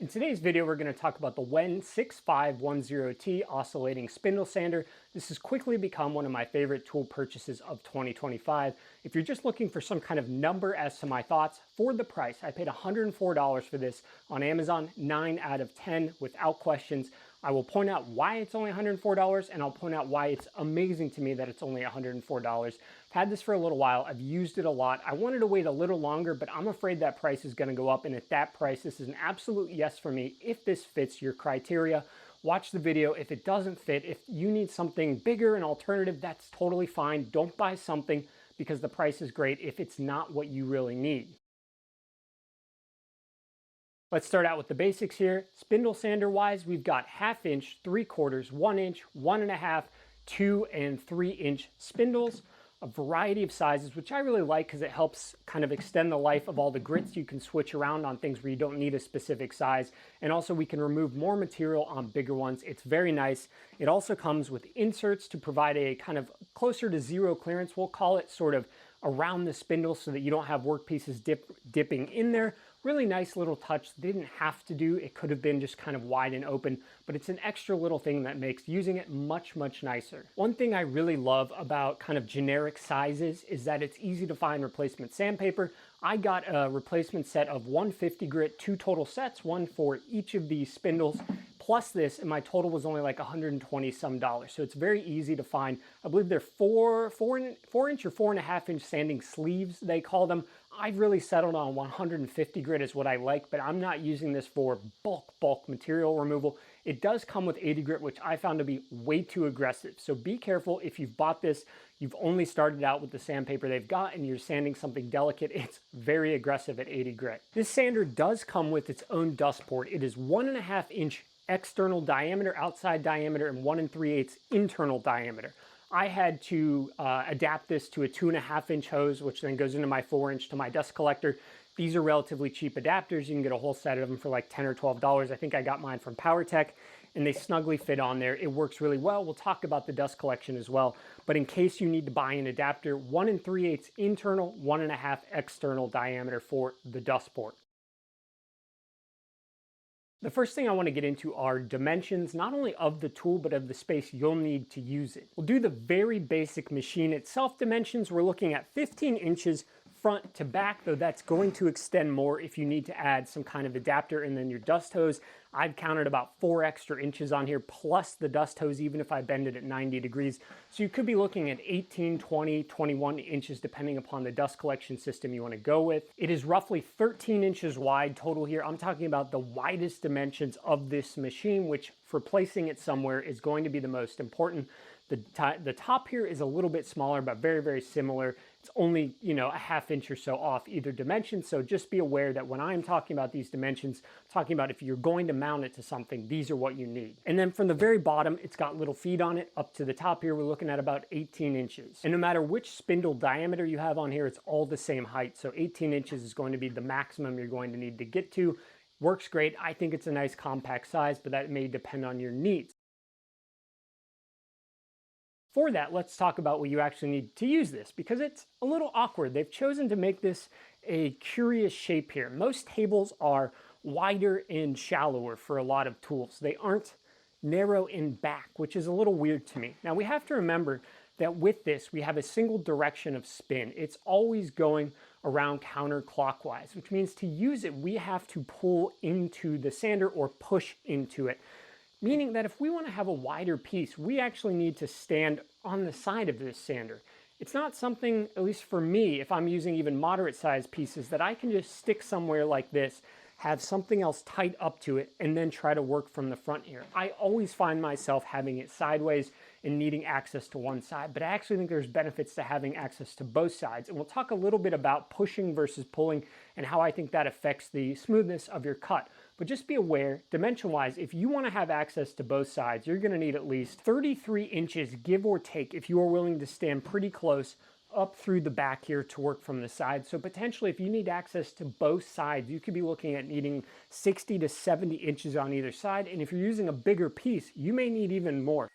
In today's video, we're going to talk about the WEN 6510T Oscillating Spindle Sander. This has quickly become one of my favorite tool purchases of 2025. If you're just looking for some kind of number as to my thoughts, for the price, I paid $104 for this on Amazon, 9 out of 10 without questions. I will point out why it's only $104, and I'll point out why it's amazing to me that it's only $104. I've had this for a little while. I've used it a lot. I wanted to wait a little longer, but I'm afraid that price is going to go up, and at that price, this is an absolute yes for me if this fits your criteria. Watch the video. If it doesn't fit, if you need something bigger, an alternative, that's totally fine. Don't buy something because the price is great if it's not what you really need. Let's start out with the basics here. Spindle sander wise, we've got 1/2 inch, 3/4, 1 inch, 1.5, 2 and 3 inch spindles, a variety of sizes, which I really like because it helps kind of extend the life of all the grits. You can switch around on things where you don't need a specific size. And also we can remove more material on bigger ones. It's very nice. It also comes with inserts to provide a kind of closer to zero clearance, we'll call it, sort of around the spindle so that you don't have workpieces dipping in there. Really nice little touch. They didn't have to do. It could have been just kind of wide and open, but it's an extra little thing that makes using it much nicer. One thing I really love about kind of generic sizes is that it's easy to find replacement sandpaper. I got a replacement set of 150 grit, 2 total sets, one for each of these spindles, plus this, and my total was only like $120 some. So it's very easy to find. I believe they're 4 inch or 4.5 inch sanding sleeves, they call them. I've really settled on 150 grit is what I like, but I'm not using this for bulk material removal. It does come with 80 grit, which I found to be way too aggressive. So be careful if you've bought this, you've only started out with the sandpaper they've got and you're sanding something delicate. It's very aggressive at 80 grit. This sander does come with its own dust port. It is 1.5 inch external diameter, outside diameter, and 1 3/8 internal diameter. I had to adapt this to a 2.5 inch hose, which then goes into my 4 inch to my dust collector. These are relatively cheap adapters. You can get a whole set of them for like $10 or $12. I think I got mine from PowerTech, and they snugly fit on there. It works really well. We'll talk about the dust collection as well. But in case you need to buy an adapter, 1 3/8 internal, 1.5 external diameter for the dust port. The first thing I want to get into are dimensions, not only of the tool, but of the space you'll need to use it. We'll do the very basic machine itself dimensions. We're looking at 15 inches front to back, though that's going to extend more if you need to add some kind of adapter and then your dust hose. I've counted about 4 extra inches on here, plus the dust hose, even if I bend it at 90 degrees. So you could be looking at 18, 20, 21 inches, depending upon the dust collection system you want to go with. It is roughly 13 inches wide total here. I'm talking about the widest dimensions of this machine, which for placing it somewhere is going to be the most important. The top here is a little bit smaller, but very similar. It's only, a 1/2 inch or so off either dimension. So just be aware that when I'm talking about these dimensions, I'm talking about if you're going to mount it to something, these are what you need. And then from the very bottom, it's got little feet on it. Up to the top here, we're looking at about 18 inches. And no matter which spindle diameter you have on here, it's all the same height. So 18 inches is going to be the maximum you're going to need to get to. Works great. I think it's a nice compact size, but that may depend on your needs. For that, let's talk about what you actually need to use this, because it's a little awkward. They've chosen to make this a curious shape here. Most tables are wider and shallower for a lot of tools. They aren't narrow in back, which is a little weird to me. Now we have to remember that with this, we have a single direction of spin. It's always going around counterclockwise, which means to use it, we have to pull into the sander or push into it. Meaning that if we want to have a wider piece, we actually need to stand on the side of this sander. It's not something, at least for me, if I'm using even moderate sized pieces, that I can just stick somewhere like this, have something else tight up to it, and then try to work from the front here. I always find myself having it sideways and needing access to one side, but I actually think there's benefits to having access to both sides. And we'll talk a little bit about pushing versus pulling and how I think that affects the smoothness of your cut. But just be aware, dimension-wise, if you want to have access to both sides, you're going to need at least 33 inches, give or take, if you are willing to stand pretty close up through the back here to work from the side. So potentially, if you need access to both sides, you could be looking at needing 60 to 70 inches on either side. And if you're using a bigger piece, you may need even more.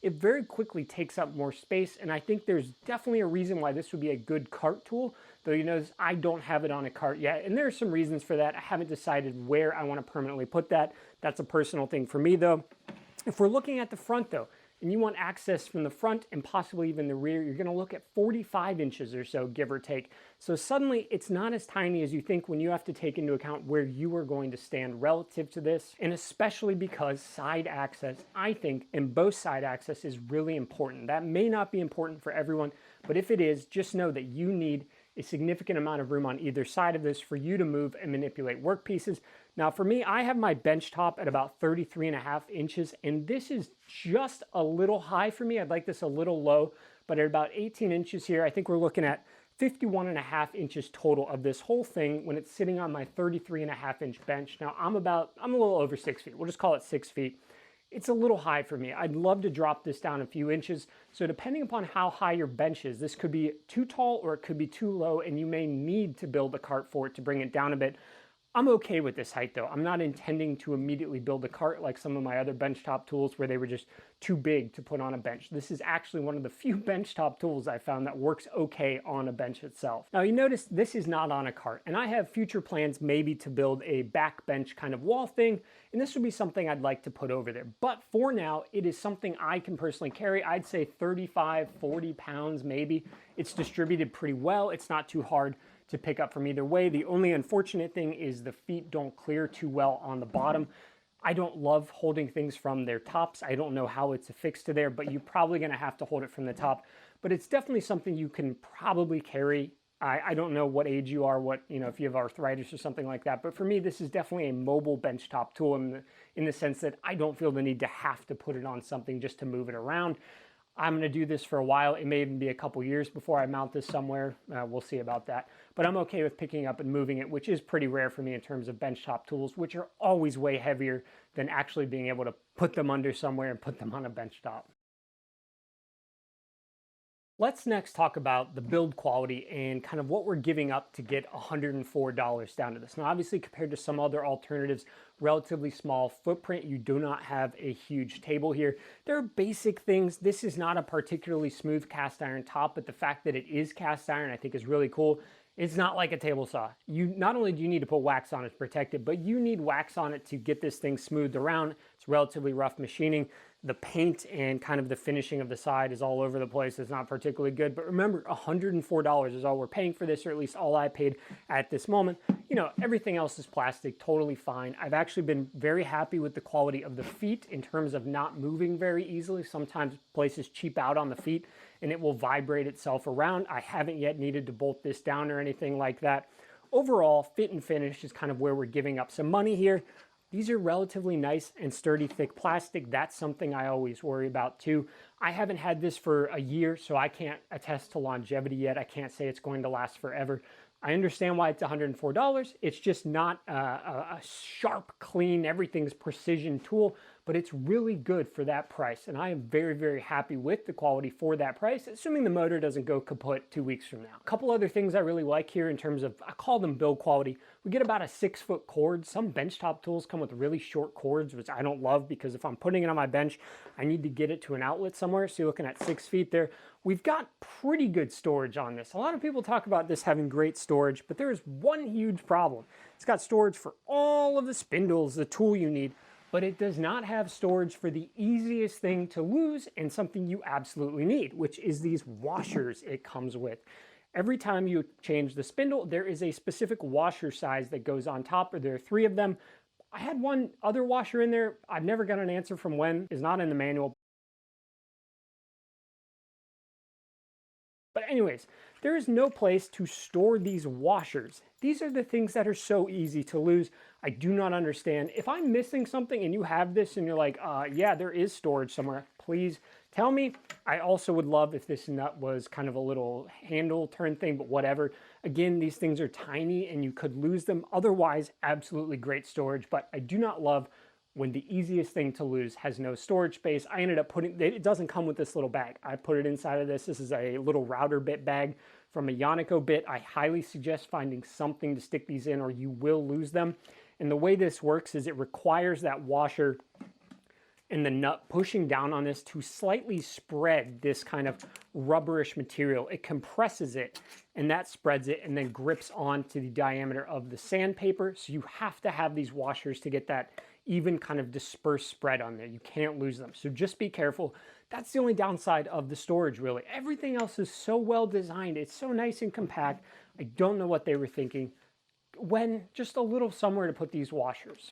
it very quickly takes up more space, and I think there's definitely a reason why this would be a good cart tool, though you notice I don't have it on a cart yet, and there are some reasons for that. I haven't decided where I want to permanently put that. That's a personal thing for me, though. If we're looking at the front, though, and you want access from the front and possibly even the rear, you're going to look at 45 inches or so, give or take. So suddenly it's not as tiny as you think when you have to take into account where you are going to stand relative to this, and especially because side access, I think, and both side access is really important. That may not be important for everyone, but if it is, just know that you need a significant amount of room on either side of this for you to move and manipulate workpieces. Now for me, I have my bench top at about 33.5 inches, and this is just a little high for me. I'd like this a little low, but at about 18 inches here, I think we're looking at 51.5 inches total of this whole thing when it's sitting on my 33.5 inch bench. Now I'm a little over 6 feet. We'll just call it 6 feet. It's a little high for me. I'd love to drop this down a few inches. So depending upon how high your bench is, this could be too tall or it could be too low, and you may need to build a cart for it to bring it down a bit. I'm okay with this height though. I'm not intending to immediately build a cart like some of my other benchtop tools where they were just too big to put on a bench. This is actually one of the few benchtop tools I found that works okay on a bench itself. Now you notice this is not on a cart, and I have future plans maybe to build a back bench kind of wall thing, and this would be something I'd like to put over there. But for now, it is something I can personally carry. I'd say 35, 40 pounds maybe. It's distributed pretty well. It's not too hard to pick up from either way. The only unfortunate thing is the feet don't clear too well on the bottom. I don't love holding things from their tops. I don't know how it's affixed to there, but you're probably gonna have to hold it from the top. But it's definitely something you can probably carry. I don't know what age you are, if you have arthritis or something like that, but for me, this is definitely a mobile benchtop tool in the sense that I don't feel the need to have to put it on something just to move it around. I'm going to do this for a while. It may even be a couple years before I mount this somewhere. We'll see about that. But I'm okay with picking up and moving it, which is pretty rare for me in terms of benchtop tools, which are always way heavier than actually being able to put them under somewhere and put them on a benchtop. Let's next talk about the build quality and kind of what we're giving up to get $104 down to this. Now, obviously, compared to some other alternatives, relatively small footprint, you do not have a huge table here. There are basic things. This is not a particularly smooth cast iron top, but the fact that it is cast iron, I think is really cool. It's not like a table saw. Not only do you need to put wax on it to protect it, but you need wax on it to get this thing smoothed around. It's relatively rough machining. The paint and kind of the finishing of the side is all over the place. It's not particularly good, but remember, $104 is all we're paying for this, or at least all I paid at this moment. Everything else is plastic, totally fine. I've actually been very happy with the quality of the feet in terms of not moving very easily. Sometimes places cheap out on the feet and it will vibrate itself around. I haven't yet needed to bolt this down or anything like that. Overall, fit and finish is kind of where we're giving up some money here. These are relatively nice and sturdy, thick plastic. That's something I always worry about too. I haven't had this for a year, so I can't attest to longevity yet. I can't say it's going to last forever. I understand why it's $104. It's just not a sharp, clean, everything's precision tool, but it's really good for that price. And I am very, very happy with the quality for that price, assuming the motor doesn't go kaput 2 weeks from now. A couple other things I really like here in terms of, I call them build quality. We get about a 6-foot cord. Some benchtop tools come with really short cords, which I don't love because if I'm putting it on my bench, I need to get it to an outlet somewhere. So you're looking at 6 feet there. We've got pretty good storage on this. A lot of people talk about this having great storage, but there is one huge problem. It's got storage for all of the spindles, the tool you need, but it does not have storage for the easiest thing to lose and something you absolutely need, which is these washers it comes with. Every time you change the spindle, there is a specific washer size that goes on top, or there are 3 of them. I had one other washer in there. I've never got an answer from WEN. It's not in the manual. But anyways, there is no place to store these washers. These are the things that are so easy to lose. I do not understand. If I'm missing something and you have this and you're like, yeah, there is storage somewhere, please tell me. I also would love if this nut was kind of a little handle turn thing, but whatever. Again, these things are tiny and you could lose them. Otherwise, absolutely great storage, but I do not love when the easiest thing to lose has no storage space. I ended up putting, it doesn't come with this little bag. I put it inside of this. This is a little router bit bag from a Yonico bit. I highly suggest finding something to stick these in or you will lose them. And the way this works is it requires that washer and the nut pushing down on this to slightly spread this kind of rubberish material. It compresses it, and that spreads it and then grips onto the diameter of the sandpaper. So you have to have these washers to get that even kind of dispersed spread on there. You can't lose them. So just be careful. That's the only downside of the storage, really. Everything else is so well designed. It's so nice and compact. I don't know what they were thinking. WEN, just a little somewhere to put these washers.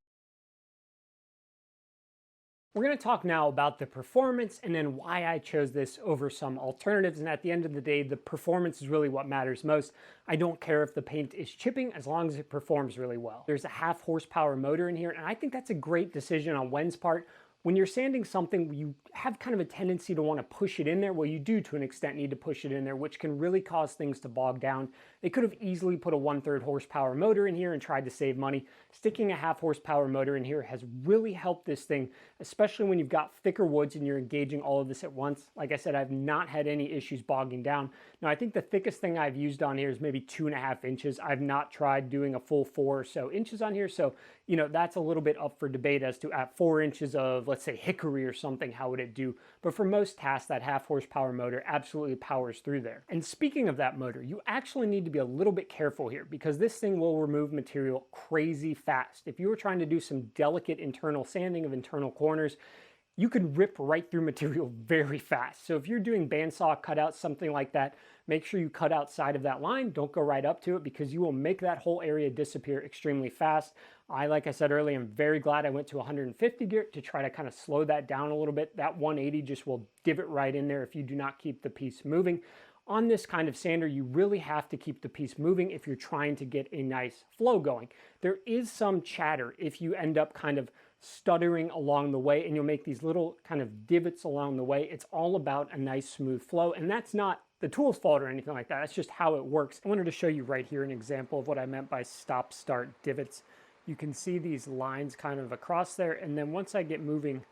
We're going to talk now about the performance and then why I chose this over some alternatives. And at the end of the day, the performance is really what matters most. I don't care if the paint is chipping as long as it performs really well. There's a 1/2 horsepower motor in here, and I think that's a great decision on WEN's part. When you're sanding something, you have kind of a tendency to want to push it in there. Well, you do to an extent need to push it in there, which can really cause things to bog down. They could have easily put a 1/3 horsepower motor in here and tried to save money. Sticking a 1/2 horsepower motor in here has really helped this thing, especially when you've got thicker woods and you're engaging all of this at once. Like I said, I've not had any issues bogging down. Now, I think the thickest thing I've used on here is maybe 2.5 inches. I've not tried doing a full 4 or so inches on here. So, you know, that's a little bit up for debate as to at 4 inches of, let's say, hickory or something, how would it do? But for most tasks, that 1/2 horsepower motor absolutely powers through there. And speaking of that motor, you actually need to be a little bit careful here because this thing will remove material crazy fast. If you were trying to do some delicate internal sanding of internal corners, you could rip right through material very fast. So if you're doing bandsaw cutouts, something like that, make sure you cut outside of that line. Don't go right up to it because you will make that whole area disappear extremely fast. Like I said earlier, I'm very glad I went to 150 gear to try to kind of slow that down a little bit. That 180 just will divot right in there if you do not keep the piece moving. On this kind of sander, you really have to keep the piece moving if you're trying to get a nice flow going. There is some chatter if you end up kind of stuttering along the way and you'll make these little kind of divots along the way. It's all about a nice smooth flow, and that's not the tool's fault or anything like that. That's just how it works. I wanted to show you right here an example of what I meant by stop-start divots. You can see these lines kind of across there, and then once I get moving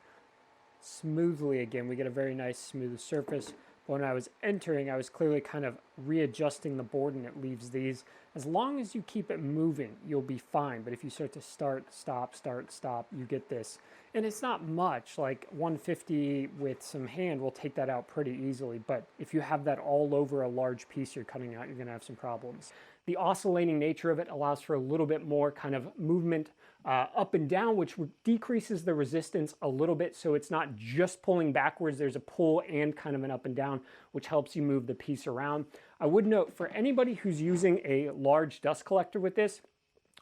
smoothly again, we get a very nice smooth surface. When I was entering, I was clearly kind of readjusting the board and it leaves these. As long as you keep it moving, you'll be fine. But if you start to start, stop, you get this. And it's not much, like 150 with some hand will take that out pretty easily. But if you have that all over a large piece you're cutting out, you're gonna have some problems. The oscillating nature of it allows for a little bit more kind of movement up and down, which decreases the resistance a little bit, so it's not just pulling backwards. There's a pull and kind of an up and down, which helps you move the piece around. I would note, for anybody who's using a large dust collector with this,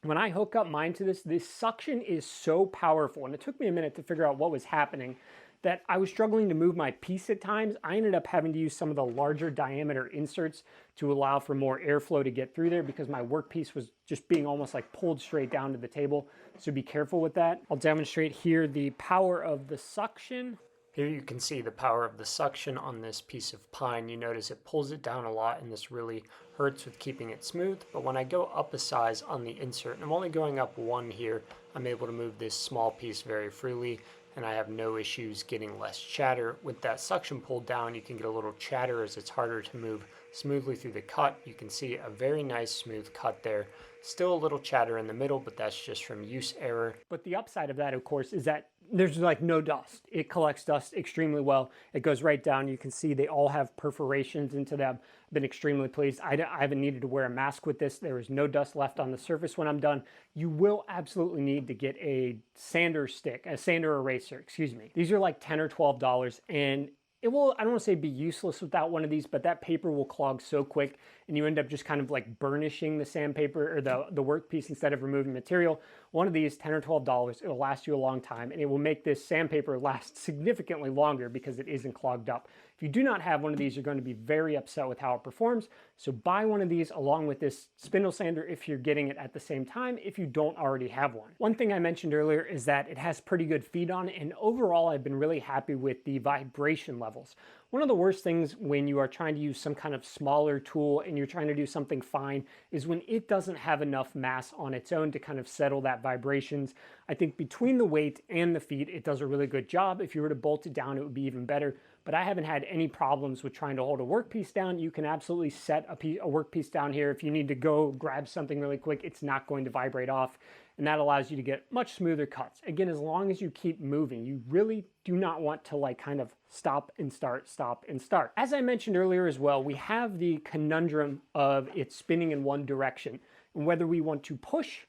when I hook up mine to this suction is so powerful, and it took me a minute to figure out what was happening, that I was struggling to move my piece at times. I ended up having to use some of the larger diameter inserts to allow for more airflow to get through there because my workpiece was just being almost like pulled straight down to the table. So be careful with that. I'll demonstrate here the power of the suction. Here you can see the power of the suction on this piece of pine. You notice it pulls it down a lot, and this really hurts with keeping it smooth. But when I go up a size on the insert, and I'm only going up 1 here, I'm able to move this small piece very freely, and I have no issues getting less chatter. With that suction pulled down, you can get a little chatter as it's harder to move smoothly through the cut. You can see a very nice smooth cut there. Still a little chatter in the middle, but that's just from use error. But the upside of that, of course, is that there's like no dust. It collects dust extremely well. It goes right down. You can see they all have perforations into them. I've been extremely pleased. I haven't needed to wear a mask with this. There is no dust left on the surface when I'm done. You will absolutely need to get a sander stick, a sander eraser, excuse me. These are like $10 or $12, and it will, I don't want to say be useless without one of these, but that paper will clog so quick and you end up just kind of like burnishing the sandpaper or the workpiece instead of removing material. One of these, $10 or $12, it'll last you a long time, and it will make this sandpaper last significantly longer because it isn't clogged up. If you do not have one of these, you're going to be very upset with how it performs. So buy one of these along with this spindle sander if you're getting it at the same time, if you don't already have one. One thing I mentioned earlier is that it has pretty good feed on it, and overall I've been really happy with the vibration levels. One of the worst things when you are trying to use some kind of smaller tool and you're trying to do something fine is when it doesn't have enough mass on its own to kind of settle that vibrations. I think between the weight and the feed, it does a really good job. If you were to bolt it down, it would be even better. But I haven't had any problems with trying to hold a workpiece down. You can absolutely set a workpiece down here. If you need to go grab something really quick, it's not going to vibrate off. and that allows you to get much smoother cuts. Again, as long as you keep moving, you really do not want to like kind of stop and start, stop and start. As I mentioned earlier as well, we have the conundrum of it spinning in one direction, and whether we want to push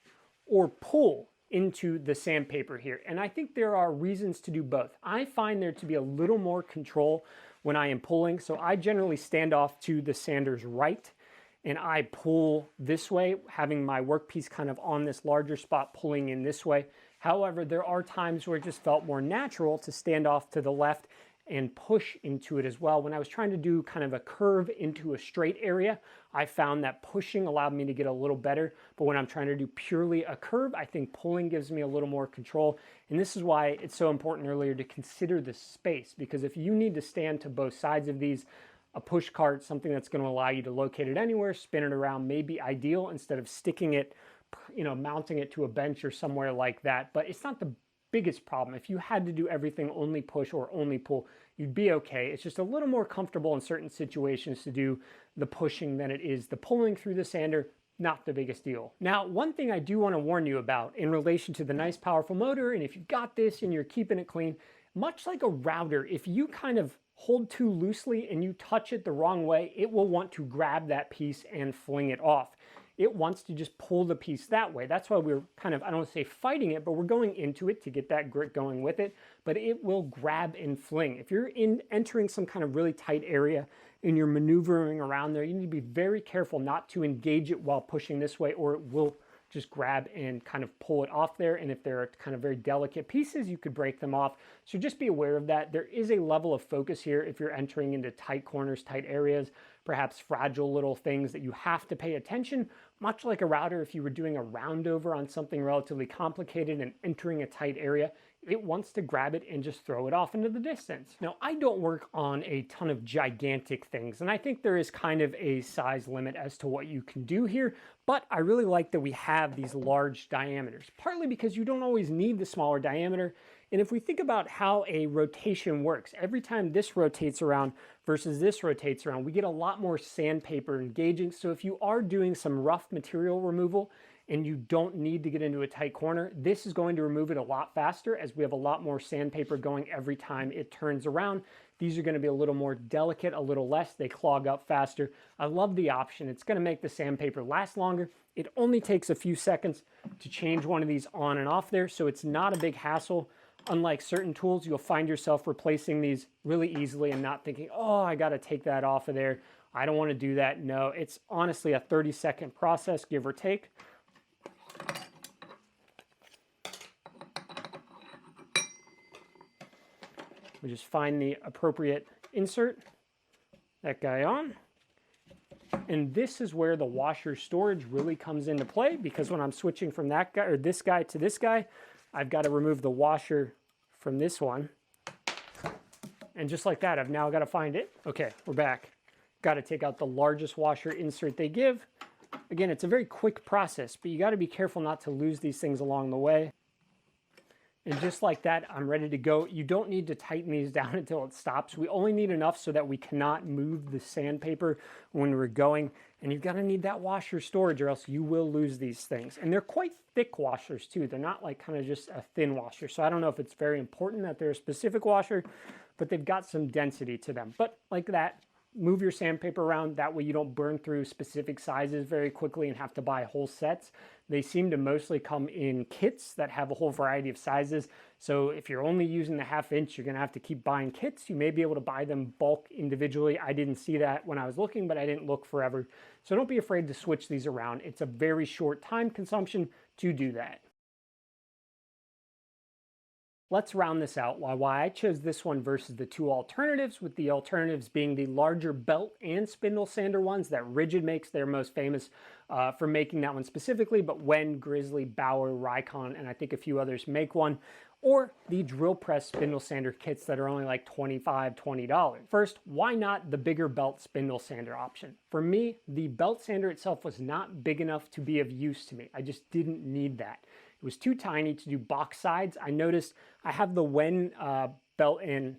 or pull into the sandpaper here. And I think there are reasons to do both. I find there to be a little more control when I am pulling, so I generally stand off to the sander's right and I pull this way, having my workpiece kind of on this larger spot, pulling in this way. However, there are times where it just felt more natural to stand off to the left and push into it as well. When I was trying to do kind of a curve into a straight area, I found that pushing allowed me to get a little better, but when I'm trying to do purely a curve, I think pulling gives me a little more control. And this is why it's so important earlier to consider the space, because if you need to stand to both sides of these, a push cart, something that's going to allow you to locate it anywhere, spin it around, may be ideal instead of sticking it, mounting it to a bench or somewhere like that. But it's not the biggest problem. If you had to do everything only push or only pull, you'd be okay. It's just a little more comfortable in certain situations to do the pushing than it is the pulling through the sander. Not the biggest deal. Now, one thing I do want to warn you about in relation to the nice powerful motor, and if you got this and you're keeping it clean, much like a router, if you kind of hold too loosely and you touch it the wrong way, it will want to grab that piece and fling it off. It wants to just pull the piece that way. That's why we're kind of, I don't want to say fighting it, but we're going into it to get that grit going with it, but it will grab and fling. If you're entering some kind of really tight area and you're maneuvering around there, you need to be very careful not to engage it while pushing this way, or it will just grab and kind of pull it off there. And if they're kind of very delicate pieces, you could break them off. So just be aware of that. There is a level of focus here if you're entering into tight corners, tight areas, perhaps fragile little things that you have to pay attention. Much like a router, if you were doing a roundover on something relatively complicated and entering a tight area, it wants to grab it and just throw it off into the distance. Now, I don't work on a ton of gigantic things, and I think there is kind of a size limit as to what you can do here, but I really like that we have these large diameters, partly because you don't always need the smaller diameter. And if we think about how a rotation works, every time this rotates around versus this rotates around, we get a lot more sandpaper engaging. So if you are doing some rough material removal and you don't need to get into a tight corner, this is going to remove it a lot faster, as we have a lot more sandpaper going every time it turns around. These are going to be a little more delicate, a little less. They clog up faster. I love the option. It's going to make the sandpaper last longer. It only takes a few seconds to change one of these on and off there, so it's not a big hassle. Unlike certain tools, you'll find yourself replacing these really easily and not thinking, oh, I got to take that off of there. I don't want to do that. No, it's honestly a 30-second process, give or take. We just find the appropriate insert, that guy on. And this is where the washer storage really comes into play, because when I'm switching from that guy or this guy to this guy, I've got to remove the washer from this one. And just like that, I've now got to find it. Okay, we're back. Got to take out the largest washer insert they give. Again, it's a very quick process, but you got to be careful not to lose these things along the way. And just like that, I'm ready to go. You don't need to tighten these down until it stops. We only need enough so that we cannot move the sandpaper when we're going. And you're gonna need that washer storage, or else you will lose these things. And they're quite thick washers too. They're not like kind of just a thin washer. So I don't know if it's very important that they're a specific washer, but they've got some density to them. But like that, move your sandpaper around. That way you don't burn through specific sizes very quickly and have to buy whole sets. They seem to mostly come in kits that have a whole variety of sizes. So if you're only using the 1/2 inch, you're gonna have to keep buying kits. You may be able to buy them bulk individually. I didn't see that when I was looking, but I didn't look forever. So don't be afraid to switch these around. It's a very short time consumption to do that. Let's round this out. Why I chose this one versus the two alternatives, with the alternatives being the larger belt and spindle sander ones that Rigid makes. They're most famous for making that one specifically, but WEN, Grizzly, Bauer, Rikon, and I think a few others make one. Or the drill press spindle sander kits that are only like $25, $20. First, why not the bigger belt spindle sander option? For me, the belt sander itself was not big enough to be of use to me. I just didn't need that. It was too tiny to do box sides. I noticed I have the WEN belt and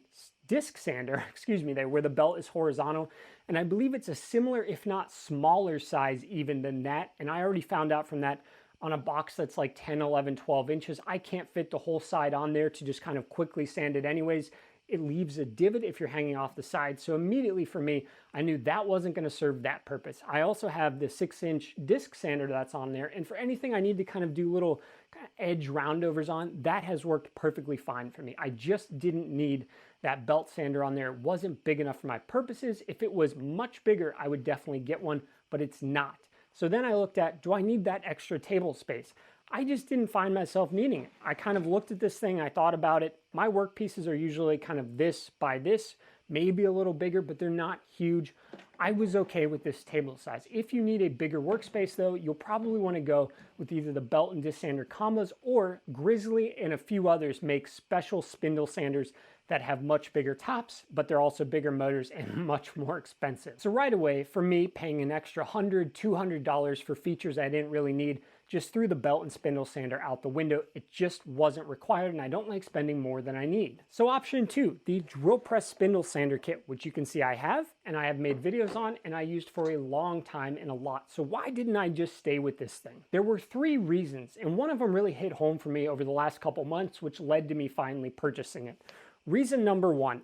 disc sander, excuse me, there, where the belt is horizontal, and I believe it's a similar, if not smaller size even than that, and I already found out from that on a box that's like 10, 11, 12 inches. I can't fit the whole side on there to just kind of quickly sand it anyways. It leaves a divot if you're hanging off the side. So immediately for me, I knew that wasn't going to serve that purpose. I also have the 6-inch disc sander that's on there. And for anything I need to kind of do little kind of edge roundovers on, that has worked perfectly fine for me. I just didn't need that belt sander on there. It wasn't big enough for my purposes. If it was much bigger, I would definitely get one, but it's not. So then I looked at, do I need that extra table space? I just didn't find myself needing it. I kind of looked at this thing, I thought about it. My work pieces are usually kind of this by this, maybe a little bigger, but they're not huge. I was okay with this table size. If you need a bigger workspace though, you'll probably want to go with either the belt and disc sander combos, or Grizzly and a few others make special spindle sanders that have much bigger tops, but they're also bigger motors and much more expensive. So right away, for me, paying an extra $100, $200 for features I didn't really need just threw the belt and spindle sander out the window. It just wasn't required, and I don't like spending more than I need. So option 2, the drill press spindle sander kit, which you can see I have, and I have made videos on, and I used for a long time and a lot. So why didn't I just stay with this thing? There were 3 reasons, and one of them really hit home for me over the last couple months, which led to me finally purchasing it. Reason number 1,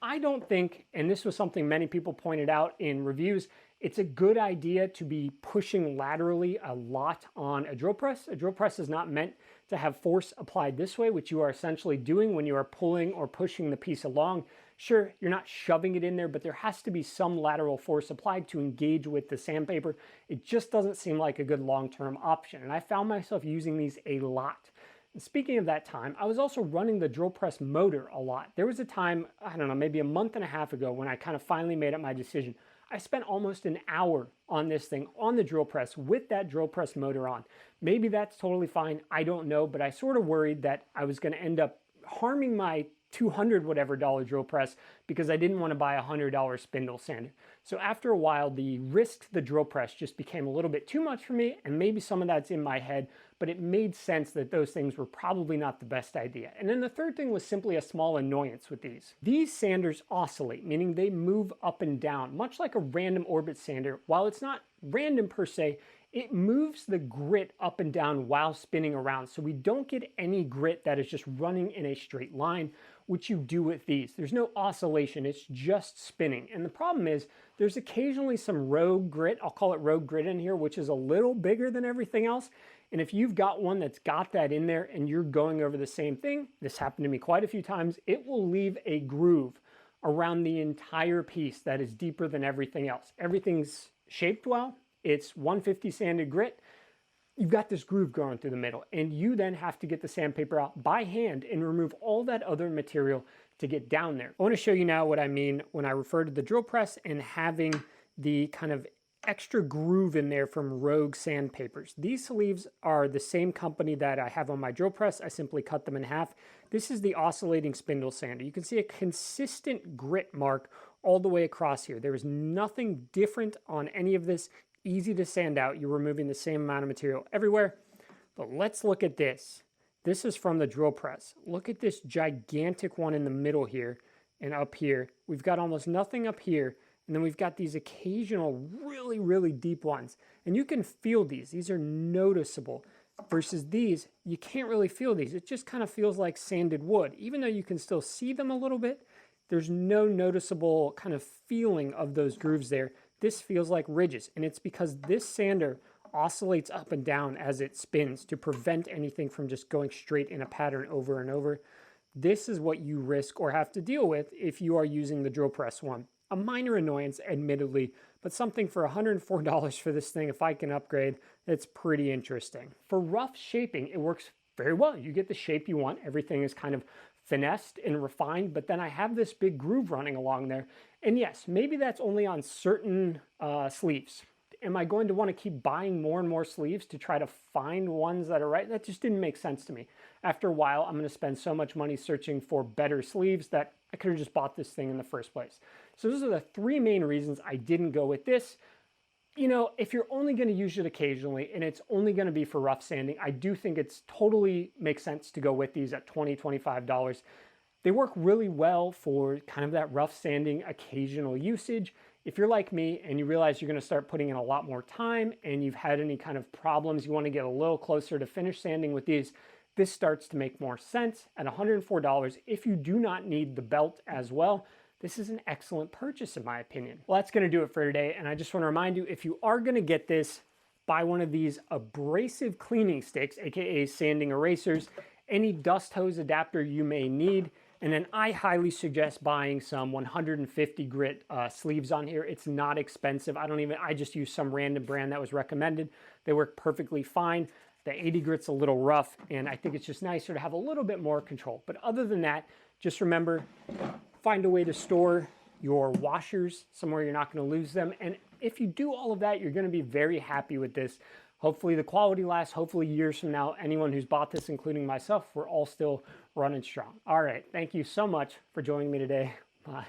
I don't think, and this was something many people pointed out in reviews, it's a good idea to be pushing laterally a lot on a drill press. A drill press is not meant to have force applied this way, which you are essentially doing when you are pulling or pushing the piece along. Sure, you're not shoving it in there, but there has to be some lateral force applied to engage with the sandpaper. It just doesn't seem like a good long-term option, and I found myself using these a lot. And speaking of that time, I was also running the drill press motor a lot. There was a time, I don't know, maybe a month and a half ago when I kind of finally made up my decision. I spent almost an hour on this thing, on the drill press, with that drill press motor on. Maybe that's totally fine, I don't know, but I sort of worried that I was going to end up harming my $200 whatever drill press because I didn't want to buy a $100 spindle sander. So after a while, the risk to the drill press just became a little bit too much for me, and maybe some of that's in my head, but it made sense that those things were probably not the best idea. And then the third thing was simply a small annoyance with these. These sanders oscillate, meaning they move up and down, much like a random orbit sander. While it's not random per se, it moves the grit up and down while spinning around, so we don't get any grit that is just running in a straight line, which you do with these. There's no oscillation, it's just spinning. And the problem is, there's occasionally some rogue grit, I'll call it rogue grit in here, which is a little bigger than everything else. And if you've got one that's got that in there and you're going over the same thing, this happened to me quite a few times, it will leave a groove around the entire piece that is deeper than everything else. Everything's shaped well, it's 150 sanded grit, you've got this groove going through the middle, and you then have to get the sandpaper out by hand and remove all that other material to get down there. I want to show you now what I mean when I refer to the drill press and having the kind of extra groove in there from Rogue sandpapers. These sleeves are the same company that I have on my drill press. I simply cut them in half. This is the Oscillating spindle sander. You can see a consistent grit mark all the way across here. There is nothing different on any of this. Easy to sand out. You're removing the same amount of material everywhere. But let's look at this. This is from the drill press. Look at this gigantic one in the middle here and up here. We've got almost nothing up here. And then we've got these occasional really, really deep ones. And you can feel these. These are noticeable. Versus these, you can't really feel these. It just kind of feels like sanded wood. Even though you can still see them a little bit, there's no noticeable kind of feeling of those grooves there. This feels like ridges, and it's because this sander oscillates up and down as it spins to prevent anything from just going straight in a pattern over and over. This is what you risk or have to deal with if you are using the drill press one. A minor annoyance, admittedly, but something for $104 for this thing, if I can upgrade, it's pretty interesting. For rough shaping, it works very well. You get the shape you want. Everything is kind of finessed and refined, but then I have this big groove running along there. And yes, maybe that's only on certain sleeves. Am I going to want to keep buying more and more sleeves to try to find ones that are right? That just didn't make sense to me. After a while, I'm going to spend so much money searching for better sleeves that I could have just bought this thing in the first place. So those are the 3 main reasons I didn't go with this. You know, if you're only going to use it occasionally and it's only going to be for rough sanding, I do think it's totally makes sense to go with these at $20, $25. They work really well for kind of that rough sanding occasional usage. If you're like me and you realize you're going to start putting in a lot more time and you've had any kind of problems, you want to get a little closer to finish sanding with these, this starts to make more sense. At $104, if you do not need the belt as well, this is an excellent purchase in my opinion. Well, that's going to do it for today. And I just want to remind you, if you are going to get this, buy one of these abrasive cleaning sticks, aka sanding erasers, any dust hose adapter you may need. And then I highly suggest buying some 150 grit sleeves on here. It's not expensive. I just use some random brand that was recommended. They work perfectly fine. The 80 grit's a little rough, and I think it's just nicer to have a little bit more control. But other than that, just remember, find a way to store your washers somewhere you're not going to lose them. And if you do all of that, you're going to be very happy with this. Hopefully the quality lasts. Hopefully years from now, anyone who's bought this, including myself, we're all still running strong. All right. Thank you so much for joining me today. Bye.